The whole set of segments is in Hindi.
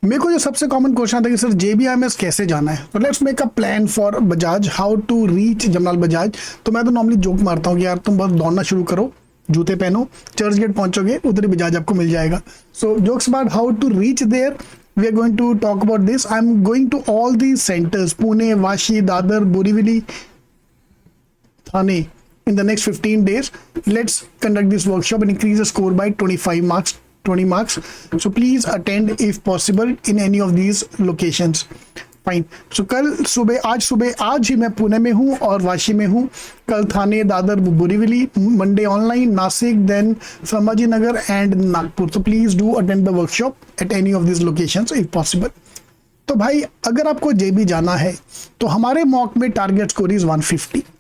मेरे को जो सबसे कॉमन क्वेश्चन आता है कि सर JBIMS कैसे जाना है, तो let's make a plan for Bajaj, how to reach Jamnalal Bajaj. तो मैं तो नॉर्मली जोक मारता हूँ कि यार तुम बस दौड़ना शुरू करो, जूते पहनो, चर्च गेट पहुंचोगे, उधर ही बजाज आपको मिल जाएगा। So jokes about how to reach there, we are going to talk about this. I am going to all these centres, Pune, Vashi, Dadar, Borivali, Thane in the next 15 days. Let's conduct this workshop and increase the score by 25 marks, 20 marks. So please attend if possible in any of these locations. Fine. So कल सुबह, आज ही मैं पुणे में हूँ और वाशी में हूँ, कल Thane, Dadar, Borivali, Monday online, Nashik, then Sambhaji Nagar and Nagpur. So please do attend the workshop at any of these locations if possible. तो भाई अगर आपको JB जाना है तो हमारे मॉक में टारगेट स्कोर इज 150.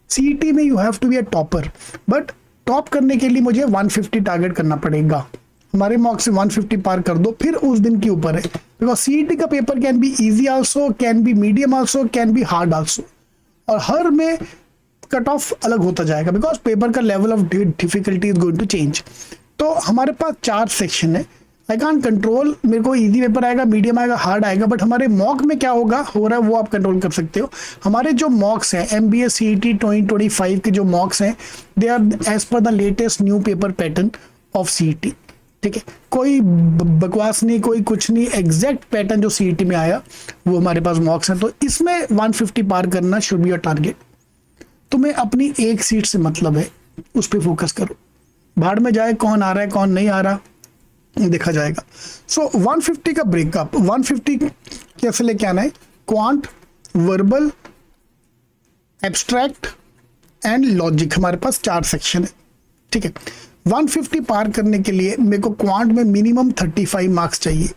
CET में you have to be a topper, but top करने के लिए मुझे 150 टारगेट करना पड़ेगा. हमारे मॉक से 150 पार कर दो, फिर उस दिन के ऊपर है. बिकॉज CET का paper can be easy also, can be medium also, can be hard also, और हर में कट ऑफ अलग होता जाएगा बिकॉज पेपर का level of difficulty is going to change. तो हमारे पास 4 सेक्शन है. आई कांट कंट्रोल, मेरे को इजी पेपर आएगा, मीडियम आएगा, हार्ड आएगा, बट हमारे मॉक में क्या हो रहा है वो आप कंट्रोल कर सकते हो. हमारे जो मॉक्स हैं MBA CET 2025 के जो मॉक्स हैं, they are as per the latest new paper pattern of CET. ठीक है, कोई बकवास नहीं, कोई कुछ नहीं, एग्जैक्ट पैटर्न जो CET में आया वो हमारे पास मॉक्स हैं. तो इसमें 150 पार करना शुड बी योर टारगेट. तुम्हें अपनी एक सीट से मतलब है, उस पर फोकस करो. भाड़ में जाए कौन आ रहा है कौन नहीं आ रहा देखा जाएगा. सो 150 का ब्रेकअप, 150 कैसे लेके आना है? Quant, verbal, abstract and logic. हमारे पास 4 सेक्शन है. ठीक है, 150 पार करने के लिए मेरे को क्वांट में मिनिमम 35 मार्क्स चाहिए.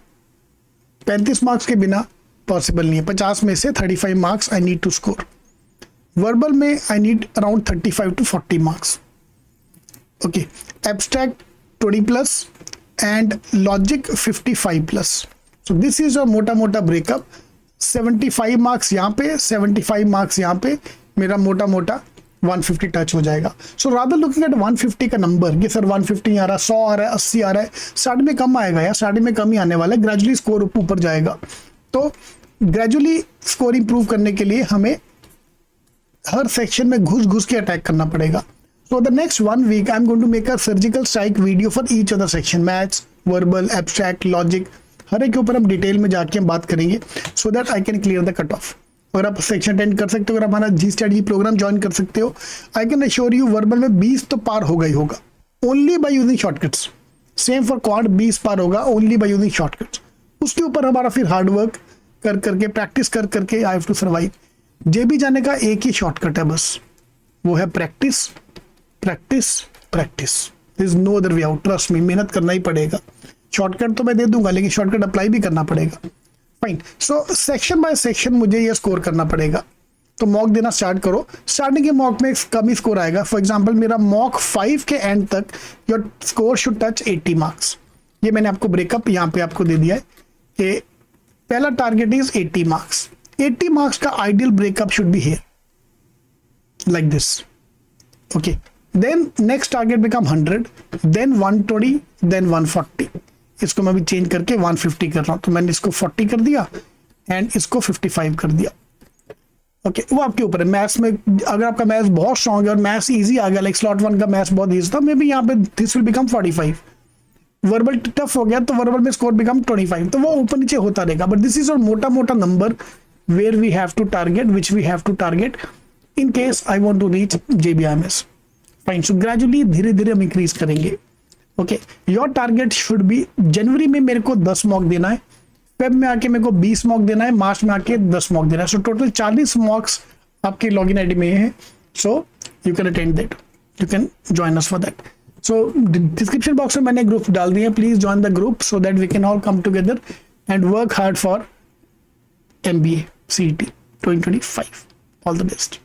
35 मार्क्स के बिना पॉसिबल नहीं है. 50 में से 35 marks I need to score. Verbal में I need around 35 to 40 marks. Okay, abstract 20 plus and logic 55 plus. So this is a मोटा ब्रेकअप. 75 मार्क्स यहाँ पे, 75 मार्क्स यहाँ पे, मेरा मोटा 150 टच हो जाएगा. सो रादर लुकिंग एट 150 का नंबर कि सर 150 आ रहा है, 100 आ रहा है, 80 आ रहा है, 60 में कम आएगा यार, 60 में कम ही आने वाला है. ग्रेजुअली स्कोर ऊपर जाएगा. तो ग्रेजुअली स्कोर इंप्रूव करने के लिए हमें हर सेक्शन में घुस के अटैक करना पड़ेगा. So the next 1 week I'm going to make a surgical strike video for each other section, maths, verbal, abstract, logic. हर एक के ऊपर हम डिटेल में जाके हम बात करेंगे so that I can clear the cut off. अगर आप सेक्शन अटेंड कर सकते हो, अगर आप हमारा GStrategy प्रोग्राम ज्वाइन कर सकते हो, I can assure you verbal में 20 तो पार होगा ही होगा, only by using shortcuts. Same for quad, 20 पार होगा only by using shortcuts. उसके ऊपर हमारा फिर हार्ड वर्क कर करके, प्रैक्टिस कर करके I have to survive. JB जाने का एक ही शॉर्टकट है बस, वो है practice practice practice. This no other way out. Trust me, मेहनत करना ही पड़ेगा. शॉर्टकट तो मैं दे दूंगा लेकिन शॉर्टकट अप्लाई भी करना पड़ेगा. Fine. So section by section मुझे ये स्कोर करना पड़ेगा. तो मॉक देना स्टार्ट करो. स्टार्टिंग के मॉक में कम ही स्कोर आएगा. फॉर एग्जांपल मेरा मॉक 5 के एंड तक your score should touch 80 marks. ये मैंने आपको ब्रेकअप यहाँ पे आपको दे दिया है कि पहला टारगेट इज 80 मार्क्स. 80 मार्क्स का ideal breakup should be here like this. Okay, then next target become 100, then 120, then 140. इसको मैं भी चेंज करके 150 कर रहा हूं. तो मैंने इसको 40 कर दिया एंड इसको 55 कर दिया. ओके, वो आपके ऊपर है. मैथ्स में अगर आपका मैथ्स बहुत स्ट्रॉन्ग है और मैथ्स इजी आ गया, लाइक स्लॉट 1 का मैथ्स बहुत इजी था, मे बी यहाँ पे this will become 45. Verbal tough हो गया तो वर्बल में स्कोर बिकम 25. तो वो ऊपर नीचे होता रहेगा, बट दिस इज और मोटा number where we have to target, which we have to target in case I want to reach JBIMS. Fine. So gradually धीरे धीरे हम इंक्रीज करेंगे. Okay, your target should be, जनवरी में मेरे को 10 मॉक देना है, फेब में आके मेरे को 20 मॉक देना है, मार्च में आके 10 मॉक देना है. सो टोटल 40 मॉक्स आपके लॉगिन आईडी में है. So you can attend that, you can join us for that. So description box में मैंने ग्रुप डाल दिए. Please join the group so that we can all come together and work hard for MBA CET 2025. All the best.